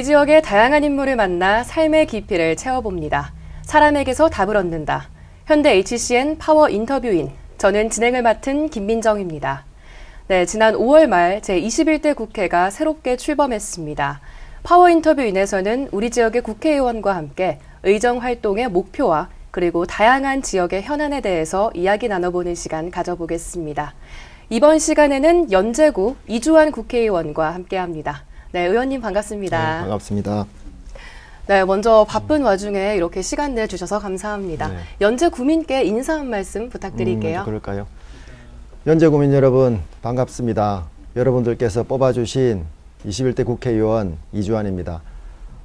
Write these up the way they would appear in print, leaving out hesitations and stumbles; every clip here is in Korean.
우리 지역의 다양한 인물을 만나 삶의 깊이를 채워봅니다. 사람에게서 답을 얻는다. 현대 HCN 파워 인터뷰인, 저는 진행을 맡은 김민정입니다. 네, 지난 5월 말 제21대 국회가 새롭게 출범했습니다. 파워 인터뷰인에서는 우리 지역의 국회의원과 함께 의정 활동의 목표와 그리고 다양한 지역의 현안에 대해서 이야기 나눠보는 시간 가져보겠습니다. 이번 시간에는 연제구 이주환 국회의원과 함께합니다. 네, 의원님 반갑습니다. 네, 반갑습니다. 네, 먼저 바쁜 와중에 이렇게 시간 내주셔서 감사합니다. 네. 연제 구민께 인사 한 말씀 부탁드릴게요. 그럴까요? 연제 구민 여러분 반갑습니다. 여러분들께서 뽑아주신 21대 국회의원 이주환입니다.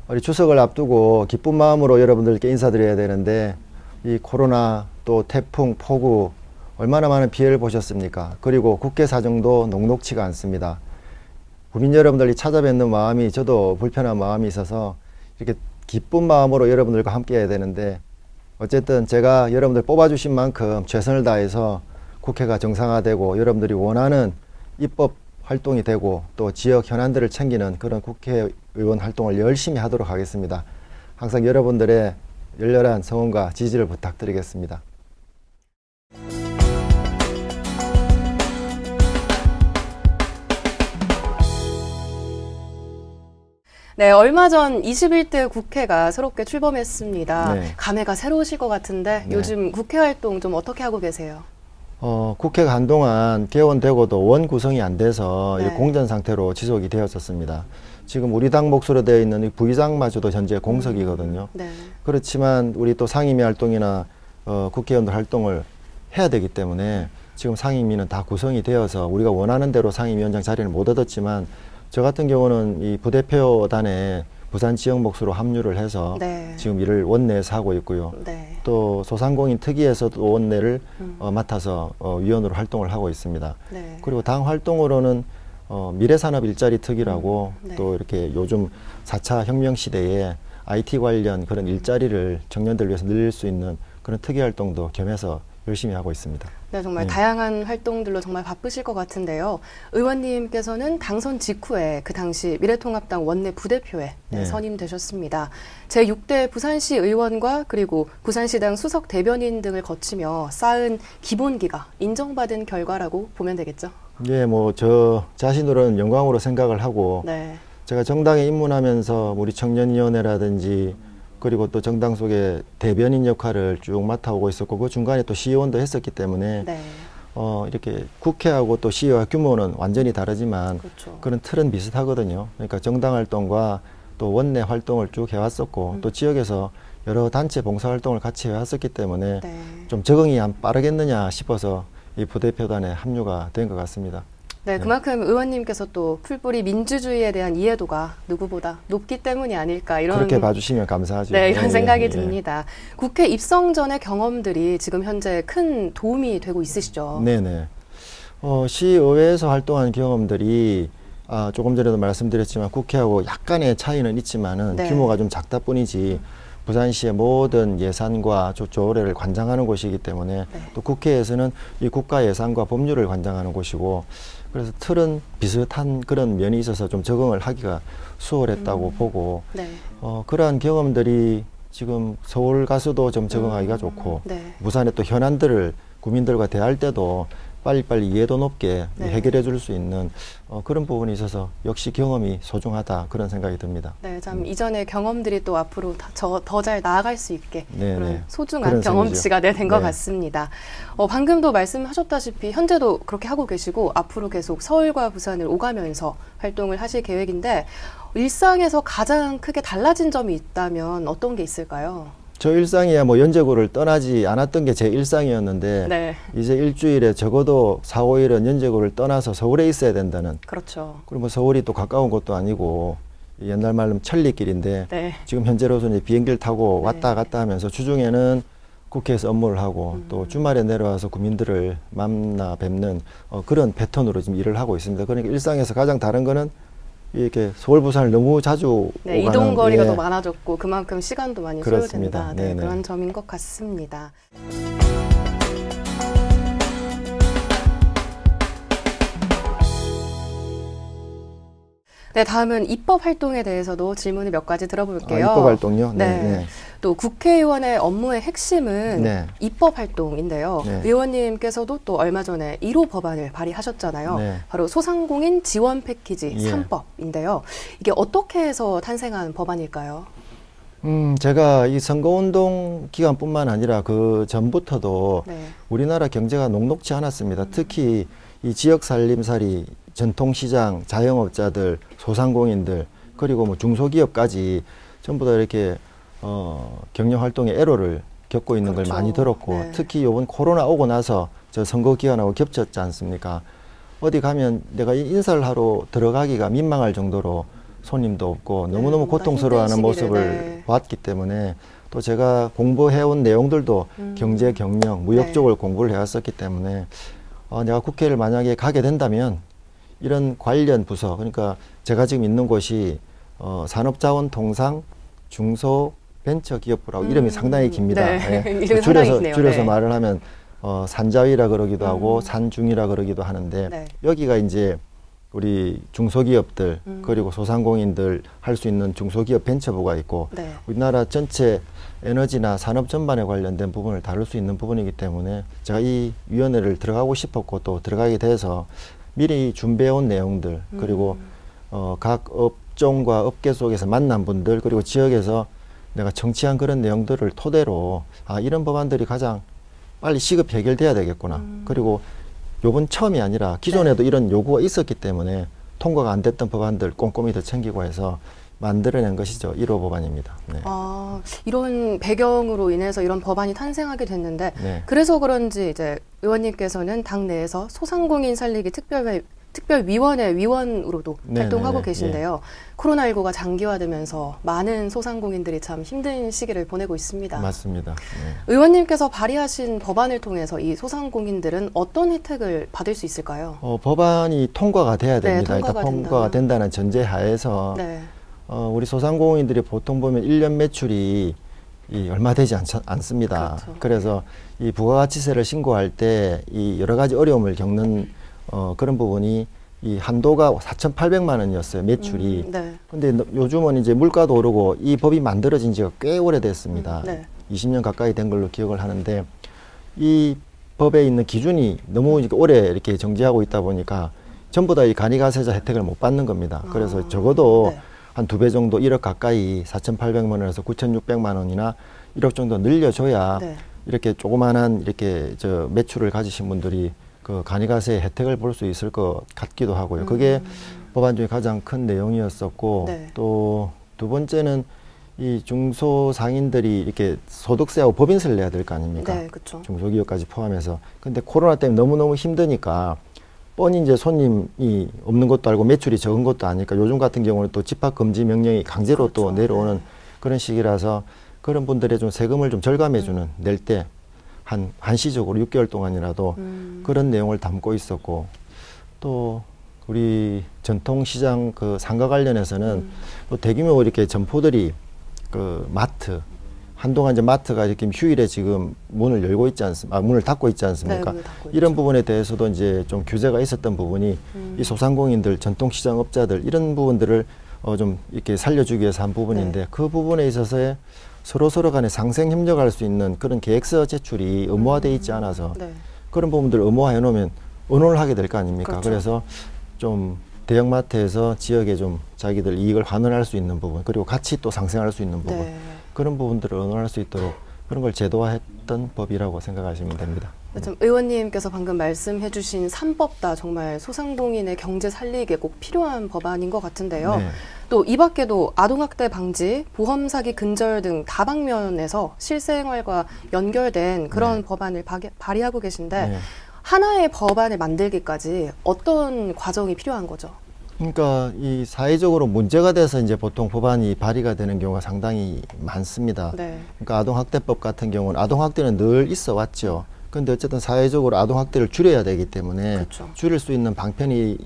우리 추석을 앞두고 기쁜 마음으로 여러분들께 인사드려야 되는데 이 코로나 또 태풍, 폭우 얼마나 많은 피해를 보셨습니까? 그리고 국회 사정도 녹록치가 않습니다. 국민 여러분들이 찾아뵙는 마음이 저도 불편한 마음이 있어서 이렇게 기쁜 마음으로 여러분들과 함께 해야 되는데 어쨌든 제가 여러분들 뽑아주신 만큼 최선을 다해서 국회가 정상화되고 여러분들이 원하는 입법 활동이 되고 또 지역 현안들을 챙기는 그런 국회의원 활동을 열심히 하도록 하겠습니다. 항상 여러분들의 열렬한 성원과 지지를 부탁드리겠습니다. 네, 얼마 전 21대 국회가 새롭게 출범했습니다. 네. 감회가 새로우실 것 같은데 네. 요즘 국회 활동 좀 어떻게 하고 계세요? 국회가 한동안 개원되고도 원 구성이 안 돼서 네. 공전 상태로 지속이 되었었습니다. 지금 우리 당 몫으로 되어 있는 이 부의장마저도 현재 공석이거든요. 네. 그렇지만 우리 또 상임위 활동이나 국회의원들 활동을 해야 되기 때문에 지금 상임위는 다 구성이 되어서 우리가 원하는 대로 상임위원장 자리는 못 얻었지만 저 같은 경우는 이 부대표단에 부산 지역 몫으로 합류를 해서 네. 지금 일을 원내에서 하고 있고요. 네. 또 소상공인 특위에서도 원내를 맡아서 위원으로 활동을 하고 있습니다. 네. 그리고 당 활동으로는 미래산업 일자리 특위라고 네. 또 이렇게 요즘 4차 혁명 시대에 IT 관련 그런 일자리를 청년들 위해서 늘릴 수 있는 그런 특위 활동도 겸해서 열심히 하고 있습니다. 네, 정말 네. 다양한 활동들로 정말 바쁘실 것 같은데요. 의원님께서는 당선 직후에 그 당시 미래통합당 원내 부대표에 네. 선임되셨습니다. 제6대 부산시 의원과 그리고 부산시당 수석 대변인 등을 거치며 쌓은 기본기가 인정받은 결과라고 보면 되겠죠? 예, 뭐 저 자신으로는 영광으로 생각을 하고 네. 제가 정당에 입문하면서 우리 청년위원회라든지 그리고 또 정당 속의 대변인 역할을 쭉 맡아오고 있었고 그 중간에 또 시의원도 했었기 때문에 네. 이렇게 국회하고 또 시의회 규모는 완전히 다르지만 그렇죠. 그런 틀은 비슷하거든요. 그러니까 정당 활동과 또 원내 활동을 쭉 해왔었고 또 지역에서 여러 단체 봉사활동을 같이 해왔었기 때문에 네. 좀 적응이 안 빠르겠느냐 싶어서 이 부대표단에 합류가 된 것 같습니다. 네, 그만큼 의원님께서 또 풀뿌리 민주주의에 대한 이해도가 누구보다 높기 때문이 아닐까 이런 그렇게 봐주시면 감사하죠. 네, 이런 예, 생각이 예. 듭니다. 국회 입성 전의 경험들이 지금 현재 큰 도움이 되고 있으시죠? 네네. 시의회에서 활동한 경험들이 조금 전에도 말씀드렸지만 국회하고 약간의 차이는 있지만은 네. 규모가 좀 작다 뿐이지 부산시의 모든 예산과 조례를 관장하는 곳이기 때문에 네. 또 국회에서는 이 국가 예산과 법률을 관장하는 곳이고 그래서 틀은 비슷한 그런 면이 있어서 좀 적응을 하기가 수월했다고 보고 네. 그러한 경험들이 지금 서울 가서도 좀 적응하기가 좋고 네. 부산의 또 현안들을 국민들과 대할 때도 빨리빨리 이해도 높게 네. 해결해 줄 수 있는 그런 부분이 있어서 역시 경험이 소중하다 그런 생각이 듭니다. 네, 참 이전의 경험들이 또 앞으로 더 잘 나아갈 수 있게 네, 그런 네. 소중한 그런 경험치가 된 것 네. 같습니다. 방금도 말씀하셨다시피 현재도 그렇게 하고 계시고 앞으로 계속 서울과 부산을 오가면서 활동을 하실 계획인데 일상에서 가장 크게 달라진 점이 있다면 어떤 게 있을까요? 저 일상이야 뭐 연제구를 떠나지 않았던 게 제 일상이었는데 네. 이제 일주일에 적어도 4, 5일은 연제구를 떠나서 서울에 있어야 된다는 그렇죠. 그리고 뭐 서울이 또 가까운 곳도 아니고 옛날 말로 천리길인데 네. 지금 현재로서는 비행기를 타고 네. 왔다 갔다 하면서 주중에는 국회에서 업무를 하고 또 주말에 내려와서 국민들을 만나 뵙는 그런 패턴으로 지금 일을 하고 있습니다. 그러니까 일상에서 가장 다른 거는 이렇게 서울 부산을 너무 자주 네, 오가는 이동 거리가 예. 더 많아졌고 그만큼 시간도 많이 그렇습니다. 소요된다. 네, 네네. 그런 점인 것 같습니다. 네, 다음은 입법 활동에 대해서도 질문을 몇 가지 들어볼게요. 입법 활동요? 네. 네. 또 국회의원의 업무의 핵심은 네. 입법 활동인데요. 네. 의원님께서도 또 얼마 전에 1호 법안을 발의하셨잖아요. 네. 바로 소상공인 지원 패키지 예. 3법인데요. 이게 어떻게 해서 탄생한 법안일까요? 제가 이 선거운동 기간뿐만 아니라 그 전부터도 네. 우리나라 경제가 녹록지 않았습니다. 특히 이 지역 살림살이, 전통시장, 자영업자들, 소상공인들, 그리고 뭐 중소기업까지 전부 다 이렇게 경영 활동의 애로를 겪고 있는 그렇죠. 걸 많이 들었고, 네. 특히 요번 코로나 오고 나서 저 선거 기간하고 겹쳤지 않습니까? 어디 가면 내가 인사를 하러 들어가기가 민망할 정도로 손님도 없고 너무너무 보다 고통스러워하는 힘든 시기를, 모습을 네. 봤기 때문에, 또 제가 공부해온 내용들도 경제, 경영, 무역 네. 쪽을 공부를 해왔었기 때문에 내가 국회를 만약에 가게 된다면 이런 관련 부서, 그러니까 제가 지금 있는 곳이 산업자원통상 중소벤처기업부라고 이름이 상당히 깁니다. 네. 예. 이름이 상당히 기네요. 줄여서 네. 말을 하면 산자위라 그러기도 하고 산중이라 그러기도 하는데, 네. 여기가 이제 우리 중소기업들 그리고 소상공인들 할 수 있는 중소기업 벤처부가 있고, 네. 우리나라 전체 에너지나 산업 전반에 관련된 부분을 다룰 수 있는 부분이기 때문에 제가 이 위원회를 들어가고 싶었고 또 들어가게 돼서 미리 준비해온 내용들, 그리고 각 업종과 업계 속에서 만난 분들, 그리고 지역에서 내가 청취한 그런 내용들을 토대로 이런 법안들이 가장 빨리 시급 해결돼야 되겠구나. 그리고 요번 처음이 아니라 기존에도 이런 요구가 있었기 때문에 통과가 안 됐던 법안들 꼼꼼히 더 챙기고 해서 만들어낸 것이죠. 1호 법안입니다. 네. 이런 배경으로 인해서 이런 법안이 탄생하게 됐는데, 네. 그래서 그런지 이제 의원님께서는 당내에서 소상공인 살리기 특별위원회 위원으로도 네, 활동하고 네, 네. 계신데요. 코로나19가 장기화되면서 많은 소상공인들이 참 힘든 시기를 보내고 있습니다. 맞습니다. 네. 의원님께서 발의하신 법안을 통해서 이 소상공인들은 어떤 혜택을 받을 수 있을까요? 법안이 통과가 돼야 됩니다. 네, 통과가 일단 통과가 된다는 전제 하에서 네. 우리 소상공인들이 보통 보면 1년 매출이 얼마 되지 않습니다. 그렇죠. 그래서 이 부가가치세를 신고할 때 이 여러 가지 어려움을 겪는 그런 부분이 이 한도가 4,800만 원이었어요, 매출이. 네. 근데 요즘은 이제 물가도 오르고 이 법이 만들어진 지가 꽤 오래됐습니다. 네. 20년 가까이 된 걸로 기억을 하는데, 이 법에 있는 기준이 너무 오래 이렇게 정지하고 있다 보니까 전부 다 이 간이가세자 혜택을 못 받는 겁니다. 그래서 적어도 네. 한 2배 정도, 1억 가까이 4,800만 원에서 9,600만 원이나 1억 정도 늘려줘야 네. 이렇게 조그만한 이렇게 매출을 가지신 분들이 그 간이가세 혜택을 볼 수 있을 것 같기도 하고요. 그게 법안 중에 가장 큰 내용이었었고, 네. 또 두 번째는 이 중소상인들이 이렇게 소득세하고 법인세를 내야 될 거 아닙니까? 네, 그렇죠. 중소기업까지 포함해서. 근데 코로나 때문에 너무너무 힘드니까 뻔히 이제 손님이 없는 것도 알고 매출이 적은 것도 아니까 요즘 같은 경우는 또 집합금지 명령이 강제로 또 그렇죠. 내려오는 네. 그런 시기라서 그런 분들의 좀 세금을 좀 절감해주는 낼 때 한시적으로 6개월 동안이라도 그런 내용을 담고 있었고, 또 우리 전통시장 그 상가 관련해서는 또 대규모 이렇게 점포들이 그 마트, 한동안 이제 마트가 이렇게 휴일에 지금 문을 열고 있지 않습니까? 문을 닫고 있지 않습니까? 네, 문을 닫고 이런 있죠. 부분에 대해서도 이제 좀 규제가 있었던 부분이 이 소상공인들, 전통시장업자들 이런 부분들을 좀 이렇게 살려주기 위해서 한 부분인데, 네. 그 부분에 있어서의 서로 간에 상생 협력할 수 있는 그런 계획서 제출이 의무화되어 있지 않아서 네. 그런 부분들을 의무화해 놓으면 의논을 하게 될 거 아닙니까? 그렇죠. 그래서 좀 대형마트에서 지역에 좀 자기들 이익을 환원할 수 있는 부분, 그리고 같이 또 상생할 수 있는 부분, 네. 그런 부분들을 의논할 수 있도록 그런 걸 제도화했던 법이라고 생각하시면 됩니다. 좀 의원님께서 방금 말씀해주신 3법 다 정말 소상공인의 경제 살리기에 꼭 필요한 법안인 것 같은데요. 네. 또 이 밖에도 아동학대 방지, 보험 사기 근절 등 다방면에서 실생활과 연결된 그런 법안을 발의하고 계신데, 네. 하나의 법안을 만들기까지 어떤 과정이 필요한 거죠? 그러니까 이 사회적으로 문제가 돼서 이제 보통 법안이 발의가 되는 경우가 상당히 많습니다. 네. 그러니까 아동학대법 같은 경우는 아동학대는 늘 있어 왔죠. 근데 어쨌든 사회적으로 아동학대를 줄여야 되기 때문에 그렇죠. 줄일 수 있는 방편이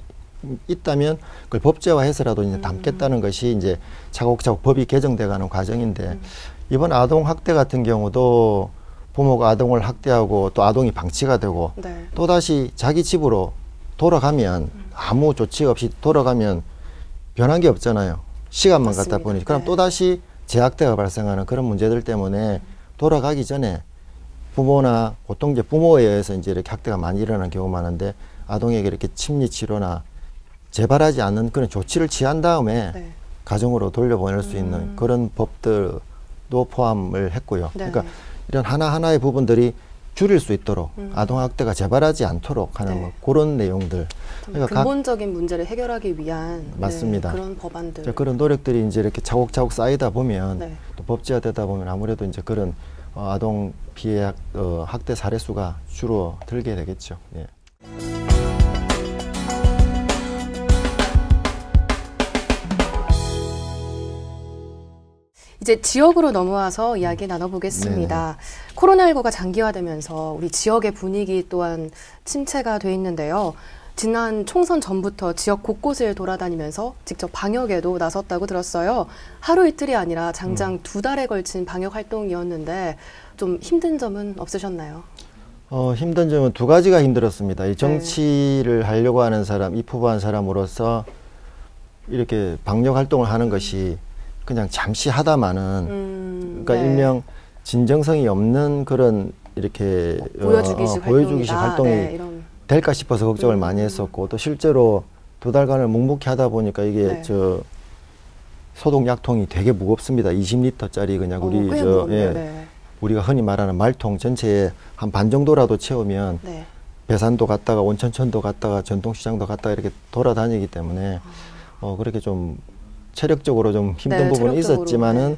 있다면 그걸 법제화해서라도 이제 담겠다는 것이 이제 차곡차곡 법이 개정돼가는 과정인데, 이번 아동학대 같은 경우도 부모가 아동을 학대하고 또 아동이 방치가 되고 네. 또다시 자기 집으로 돌아가면 아무 조치 없이 돌아가면 변한 게 없잖아요. 시간만 맞습니다. 갖다 보니. 그럼 네. 또다시 재학대가 발생하는 그런 문제들 때문에 돌아가기 전에 부모나 보통 이제 부모에 의해서 이제 이렇게 학대가 많이 일어나는 경우가 많은데 아동에게 이렇게 심리 치료나 재발하지 않는 그런 조치를 취한 다음에 네. 가정으로 돌려보낼 수 있는 그런 법들도 포함을 했고요. 네. 그러니까 이런 하나하나의 부분들이 줄일 수 있도록 아동학대가 재발하지 않도록 하는 네. 뭐 그런 내용들. 그러니까 근본적인 문제를 해결하기 위한 맞습니다. 네, 그런 법안들. 그런 노력들이 이제 이렇게 차곡차곡 쌓이다 보면 네. 또 법제화되다 보면 아무래도 이제 그런 아동 피해 학대 사례 수가 줄어들게 되겠죠. 예. 이제 지역으로 넘어와서 이야기 나눠보겠습니다. 코로나19가 장기화되면서 우리 지역의 분위기 또한 침체가 돼 있는데요. 지난 총선 전부터 지역 곳곳을 돌아다니면서 직접 방역에도 나섰다고 들었어요. 하루 이틀이 아니라 장장 2달에 걸친 방역 활동이었는데 좀 힘든 점은 없으셨나요? 힘든 점은 두 가지가 힘들었습니다. 이 정치를 하려고 하는 사람, 입후보한 사람으로서 이렇게 방역 활동을 하는 것이 그냥 잠시 하다마는 그러니까 네. 일명 진정성이 없는 그런 이렇게 보여주기식 보여주기식 활동이 네, 이런. 될까 싶어서 걱정을 많이 했었고 또 실제로 2달간을 묵묵히 하다 보니까 이게 네. 저 소독 약통이 되게 무겁습니다. 20리터짜리 그냥 우리 꽤 저 무겁네요. 네. 우리가 흔히 말하는 말통 전체에 한 반 정도라도 채우면 네. 배산도 갔다가 온천천도 갔다가 전통시장도 갔다가 이렇게 돌아다니기 때문에 그렇게 좀 체력적으로 좀 힘든 네, 부분은 체력적으로, 있었지만은 네.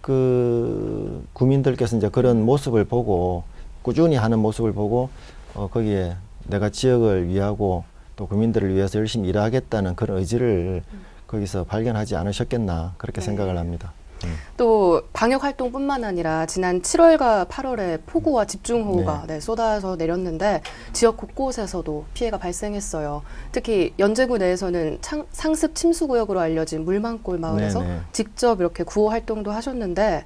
그 국민들께서 이제 그런 모습을 보고 꾸준히 하는 모습을 보고 거기에 내가 지역을 위하고 또 국민들을 위해서 열심히 일하겠다는 그런 의지를 거기서 발견하지 않으셨겠나 그렇게 네. 생각을 합니다. 또 방역 활동뿐만 아니라 지난 7월과 8월에 폭우와 집중호우가 네, 쏟아져 내렸는데 지역 곳곳에서도 피해가 발생했어요. 특히 연제구 내에서는 상습 침수구역으로 알려진 물망골 마을에서 네네. 직접 이렇게 구호 활동도 하셨는데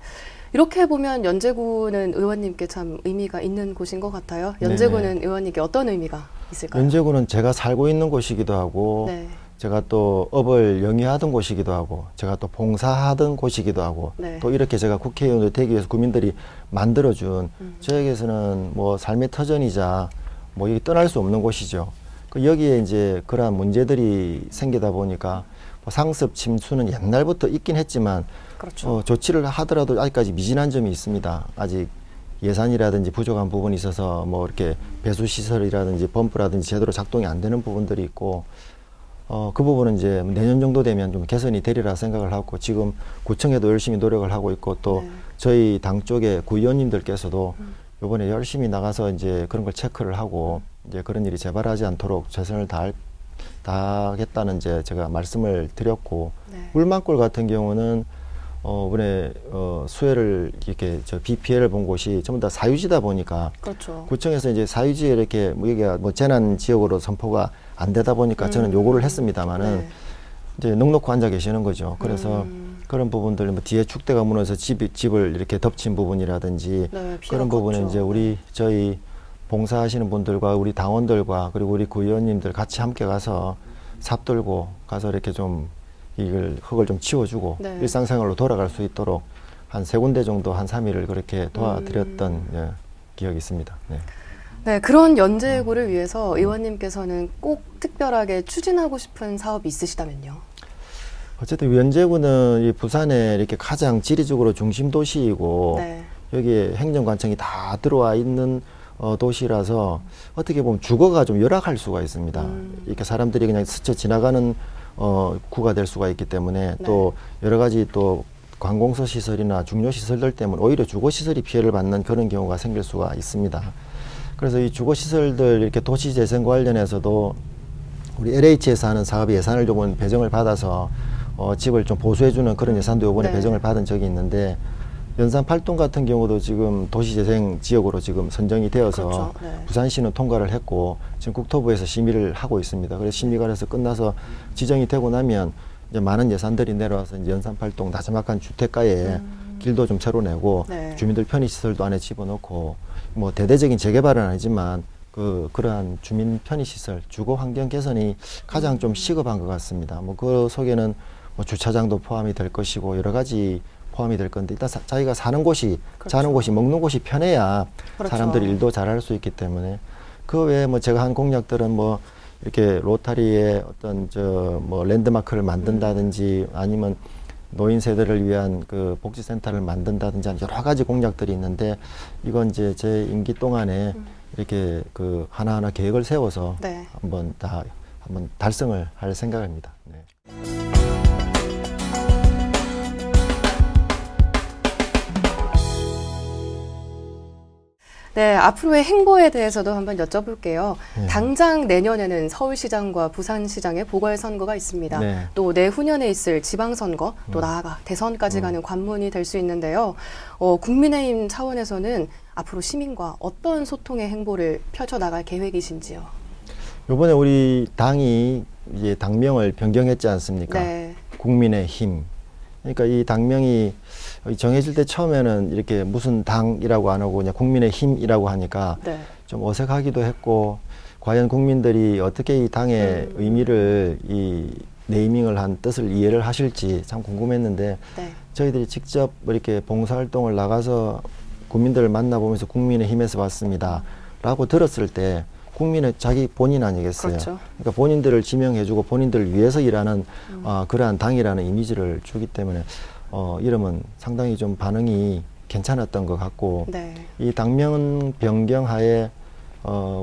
이렇게 보면 연제구는 의원님께 참 의미가 있는 곳인 것 같아요. 연제구는 의원님께 어떤 의미가 있을까요? 연제구는 제가 살고 있는 곳이기도 하고 네. 제가 또 업을 영위하던 곳이기도 하고 제가 또 봉사하던 곳이기도 하고 네. 또 이렇게 제가 국회의원이 되기 위해서 국민들이 만들어준 저에게서는 뭐 삶의 터전이자 뭐 여기 떠날 수 없는 곳이죠. 여기에 이제 그러한 문제들이 생기다 보니까 뭐 상습 침수는 옛날부터 있긴 했지만 그렇죠. 조치를 하더라도 아직까지 미진한 점이 있습니다. 아직 예산이라든지 부족한 부분이 있어서 뭐 이렇게 배수 시설이라든지 펌프라든지 제대로 작동이 안 되는 부분들이 있고 그 부분은 이제 내년 정도 되면 좀 개선이 되리라 생각을 하고 지금 구청에도 열심히 노력을 하고 있고 또 저희 당 쪽에 구의원님들께서도 이번에 열심히 나가서 이제 그런 걸 체크를 하고 이제 그런 일이 재발하지 않도록 최선을 다하겠다는 이제 제가 말씀을 드렸고 물망골 같은 경우는 이번에 수해를 이렇게 비 피해를 본 곳이 전부 다 사유지다 보니까 그렇죠. 구청에서 이제 사유지에 이렇게 뭐 여기가 뭐 재난 지역으로 선포가 안 되다 보니까 저는 요구를 했습니다만은 이제 넉넉히 앉아 계시는 거죠. 그래서 그런 부분들 뭐 뒤에 축대가 무너져서 집을 이렇게 덮친 부분이라든지 그런 부분은 이제 저희 봉사하시는 분들과 우리 당원들과 그리고 우리 구의원님들 같이 함께 가서 삽 들고 가서 이렇게 좀 이걸 흙을 좀 치워주고 일상생활로 돌아갈 수 있도록 한 3군데 정도 한 3일을 그렇게 도와드렸던 기억이 있습니다. 네. 네, 그런 연제구를 위해서 의원님께서는 꼭 특별하게 추진하고 싶은 사업이 있으시다면요? 어쨌든 연제구는 이 부산에 이렇게 가장 지리적으로 중심 도시이고 여기에 행정관청이 다 들어와 있는 도시라서 어떻게 보면 주거가 좀 열악할 수가 있습니다. 이렇게 사람들이 그냥 스쳐 지나가는 구가 될 수가 있기 때문에 또 여러 가지 또 관공서 시설이나 중요 시설들 때문에 오히려 주거 시설이 피해를 받는 그런 경우가 생길 수가 있습니다. 그래서 이 주거 시설들 이렇게 도시 재생 관련해서도 우리 LH에서 하는 사업 예산을 조금 배정을 받아서 집을 좀 보수해주는 그런 예산도 이번에 배정을 받은 적이 있는데 연산 8동 같은 경우도 지금 도시재생 지역으로 지금 선정이 되어서 부산시는 통과를 했고 지금 국토부에서 심의를 하고 있습니다. 그래서 심의가 돼서 끝나서 지정이 되고 나면 이제 많은 예산들이 내려와서 이제 연산 8동 나지막한 주택가에 길도 좀 새로 내고 주민들 편의시설도 안에 집어넣고 뭐 대대적인 재개발은 아니지만 그러한 주민 편의시설, 주거 환경 개선이 가장 좀 시급한 것 같습니다. 뭐 그 속에는 뭐 주차장도 포함이 될 것이고 여러 가지 포함이 될 건데 일단 자기가 사는 곳이, 그렇죠. 자는 곳이, 먹는 곳이 편해야 그렇죠. 사람들이 일도 잘할 수 있기 때문에 그 외에 뭐 제가 한 공약들은 뭐 이렇게 로타리의 어떤 뭐 랜드마크를 만든다든지 아니면 노인 세대를 위한 그 복지센터를 만든다든지 여러 가지 공약들이 있는데 이건 이제 제 임기 동안에 이렇게 그 하나하나 계획을 세워서 네. 한번 달성을 할 생각입니다. 네. 네, 앞으로의 행보에 대해서도 한번 여쭤볼게요. 네. 당장 내년에는 서울시장과 부산시장의 보궐선거가 있습니다. 네. 또 내후년에 있을 지방선거, 또 나아가 대선까지 가는 관문이 될 수 있는데요. 국민의힘 차원에서는 앞으로 시민과 어떤 소통의 행보를 펼쳐나갈 계획이신지요? 이번에 우리 당이 이제 당명을 변경했지 않습니까? 네. 국민의힘. 그러니까 이 당명이 정해질 때 처음에는 이렇게 무슨 당이라고 안 하고 그냥 국민의힘이라고 하니까 네. 좀 어색하기도 했고 과연 국민들이 어떻게 이 당의 의미를 이 네이밍을 한 뜻을 이해를 하실지 참 궁금했는데 네. 저희들이 직접 이렇게 봉사활동을 나가서 국민들을 만나보면서 국민의힘에서 왔습니다 라고 들었을 때 국민의 자기 본인 아니겠어요. 그렇죠. 그러니까 본인들을 지명해주고 본인들을 위해서 일하는 그러한 당이라는 이미지를 주기 때문에 이름은 상당히 좀 반응이 괜찮았던 것 같고 네. 이 당명 변경하에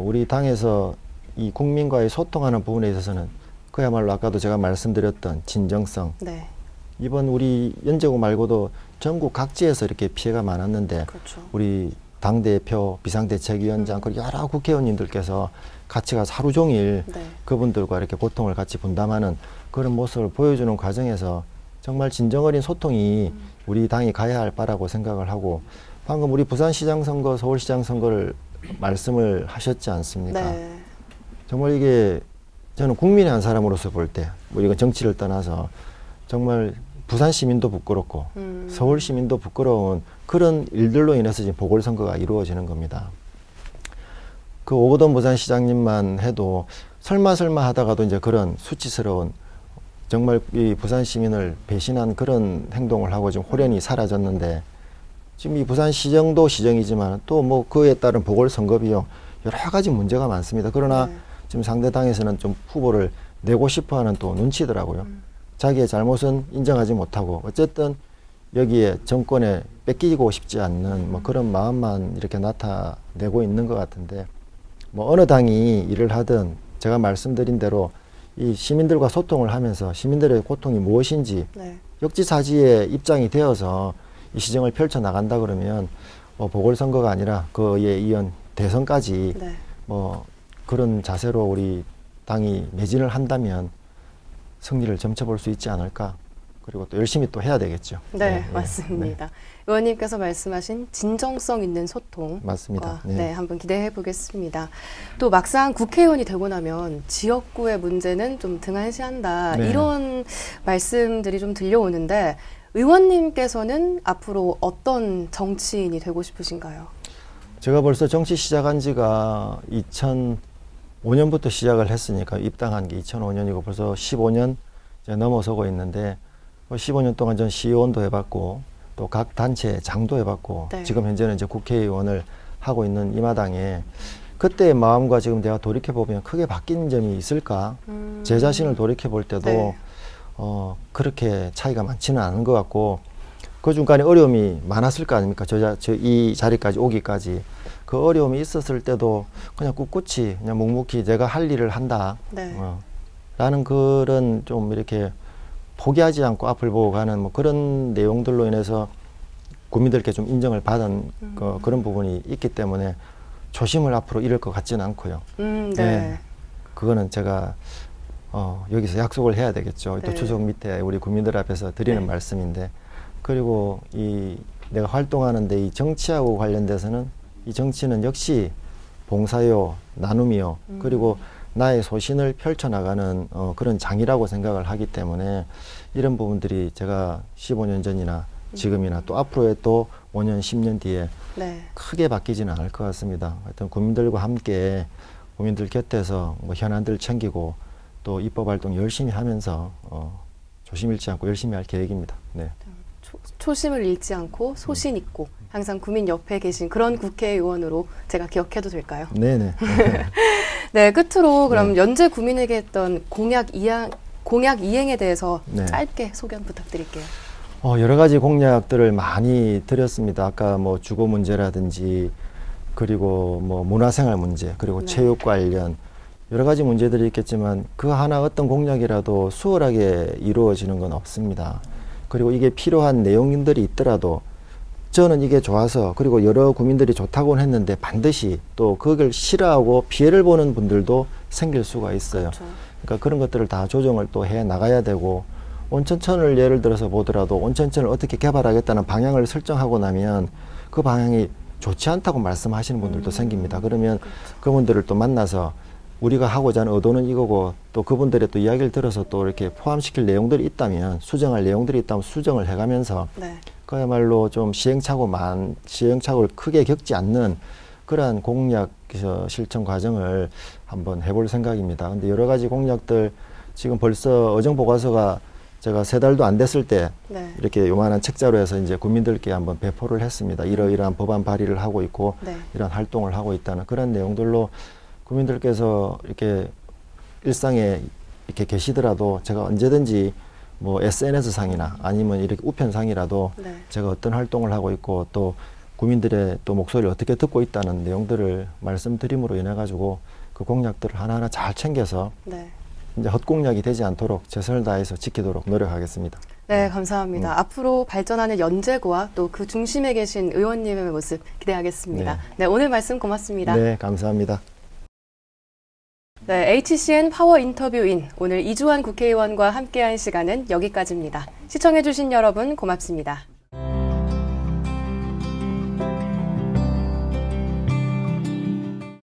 우리 당에서 이 국민과의 소통하는 부분에 있어서는 그야말로 아까도 제가 말씀드렸던 진정성. 네. 이번 우리 연제구 말고도 전국 각지에서 이렇게 피해가 많았는데 그렇죠. 우리 당대표, 비상대책위원장, 그리고 여러 국회의원님들께서 같이 가서 하루 종일 네. 그분들과 이렇게 고통을 같이 분담하는 그런 모습을 보여주는 과정에서 정말 진정 어린 소통이 우리 당이 가야 할 바라고 생각을 하고 방금 우리 부산시장 선거, 서울시장 선거를 말씀을 하셨지 않습니까? 네. 정말 이게 저는 국민의 한 사람으로서 볼 때, 뭐 이건 정치를 떠나서 정말 부산 시민도 부끄럽고 서울 시민도 부끄러운 그런 일들로 인해서 지금 보궐선거가 이루어지는 겁니다. 그 오거돈 부산시장님만 해도 설마 하다가도 이제 그런 수치스러운 정말 이 부산 시민을 배신한 그런 행동을 하고 지금 호련히 사라졌는데 지금 이 부산시정도 시정이지만 또 뭐 그에 따른 보궐선거 비용 여러 가지 문제가 많습니다. 그러나 네. 지금 상대 당에서는 좀 후보를 내고 싶어하는 또 눈치더라고요. 자기의 잘못은 인정하지 못하고 어쨌든 여기에 정권에 뺏기고 싶지 않는 뭐 그런 마음만 이렇게 나타내고 있는 것 같은데 뭐 어느 당이 일을 하든 제가 말씀드린 대로 이 시민들과 소통을 하면서 시민들의 고통이 무엇인지 네. 역지사지의 입장이 되어서 이 시정을 펼쳐 나간다 그러면 뭐 보궐선거가 아니라 그에 이은 대선까지 네. 뭐 그런 자세로 우리 당이 매진을 한다면 승리를 점쳐볼 수 있지 않을까. 그리고 또 열심히 또 해야 되겠죠. 네, 맞습니다. 의원님께서 말씀하신 진정성 있는 소통. 맞습니다. 네, 한번 기대해 보겠습니다. 또 막상 국회의원이 되고 나면 지역구의 문제는 좀 등한시한다. 네. 이런 말씀들이 좀 들려오는데 의원님께서는 앞으로 어떤 정치인이 되고 싶으신가요? 제가 벌써 정치 시작한 지가 2005년부터 시작을 했으니까 입당한 게 2005년이고 벌써 15년 이제 넘어서고 있는데 15년 동안 전 시의원도 해봤고 또 각 단체 장도 해봤고 네. 지금 현재는 이제 국회의원을 하고 있는 이 마당에 그때의 마음과 지금 내가 돌이켜보면 크게 바뀐 점이 있을까? 제 자신을 돌이켜볼 때도 네. 그렇게 차이가 많지는 않은 것 같고 그 중간에 어려움이 많았을 거 아닙니까? 이 자리까지 오기까지 그 어려움이 있었을 때도 그냥 꿋꿋이 그냥 묵묵히 내가 할 일을 한다. 네. 라는 그런 좀 이렇게 포기하지 않고 앞을 보고 가는 뭐 그런 내용들로 인해서 국민들께 좀 인정을 받은 그런 부분이 있기 때문에 초심을 앞으로 잃을 것 같지는 않고요. 네. 그거는 제가 여기서 약속을 해야 되겠죠. 네. 또 추석 밑에 우리 국민들 앞에서 드리는 네. 말씀인데 그리고 내가 활동하는데 이 정치하고 관련돼서는 이 정치는 역시 봉사요, 나눔이요, 그리고 나의 소신을 펼쳐나가는 그런 장이라고 생각을 하기 때문에 이런 부분들이 제가 15년 전이나 지금이나 또 앞으로의 또 5년, 10년 뒤에 네. 크게 바뀌지는 않을 것 같습니다. 하여튼 국민들과 함께 국민들 곁에서 뭐 현안들 챙기고 또 입법 활동 열심히 하면서 조심 잃지 않고 열심히 할 계획입니다. 네. 초심을 잃지 않고 소신 있고 항상 국민 옆에 계신 그런 국회의원으로 제가 기억해도 될까요? 네네. 네, 끝으로 그럼 연재 구민에게 했던 공약 이행에 대해서 네. 짧게 소견 부탁드릴게요. 여러 가지 공약들을 많이 드렸습니다. 아까 뭐 주거 문제라든지 그리고 뭐 문화생활 문제 그리고 네. 체육 관련 여러 가지 문제들이 있겠지만 그 하나 어떤 공약이라도 수월하게 이루어지는 건 없습니다. 그리고 이게 필요한 내용들이 있더라도 저는 이게 좋아서 그리고 여러 국민들이 좋다고는 했는데 반드시 또 그걸 싫어하고 피해를 보는 분들도 생길 수가 있어요. 그렇죠. 그러니까 그런 것들을 다 조정을 또 해 나가야 되고 온천천을 예를 들어서 보더라도 온천천을 어떻게 개발하겠다는 방향을 설정하고 나면 그 방향이 좋지 않다고 말씀하시는 분들도 생깁니다. 그러면 그렇죠. 그분들을 또 만나서 우리가 하고자 하는 의도는 이거고 또 그분들의 또 이야기를 들어서 또 이렇게 포함시킬 내용들이 있다면 수정할 내용들이 있다면 수정을 해가면서 네. 그야말로 좀 시행착오를 크게 겪지 않는 그러한 공약 실천 과정을 한번 해볼 생각입니다. 근데 여러 가지 공약들 지금 벌써 의정보고서가 제가 3달도 안 됐을 때 네. 이렇게 요만한 책자로 해서 이제 국민들께 한번 배포를 했습니다. 이러이러한 법안 발의를 하고 있고 네. 이런 활동을 하고 있다는 그런 내용들로 국민들께서 이렇게 일상에 이렇게 계시더라도 제가 언제든지 뭐 SNS 상이나 아니면 이렇게 우편상이라도 네. 제가 어떤 활동을 하고 있고 또 국민들의 또 목소리를 어떻게 듣고 있다는 내용들을 말씀드림으로 인해 가지고 그 공약들을 하나하나 잘 챙겨서 네. 이제 헛공약이 되지 않도록 최선을 다해서 지키도록 노력하겠습니다. 네, 감사합니다. 앞으로 발전하는 연재구와 또 그 중심에 계신 의원님의 모습 기대하겠습니다. 네. 네, 오늘 말씀 고맙습니다. 네, 감사합니다. 네, HCN 파워 인터뷰인 오늘 이주환 국회의원과 함께한 시간은 여기까지입니다. 시청해주신 여러분 고맙습니다.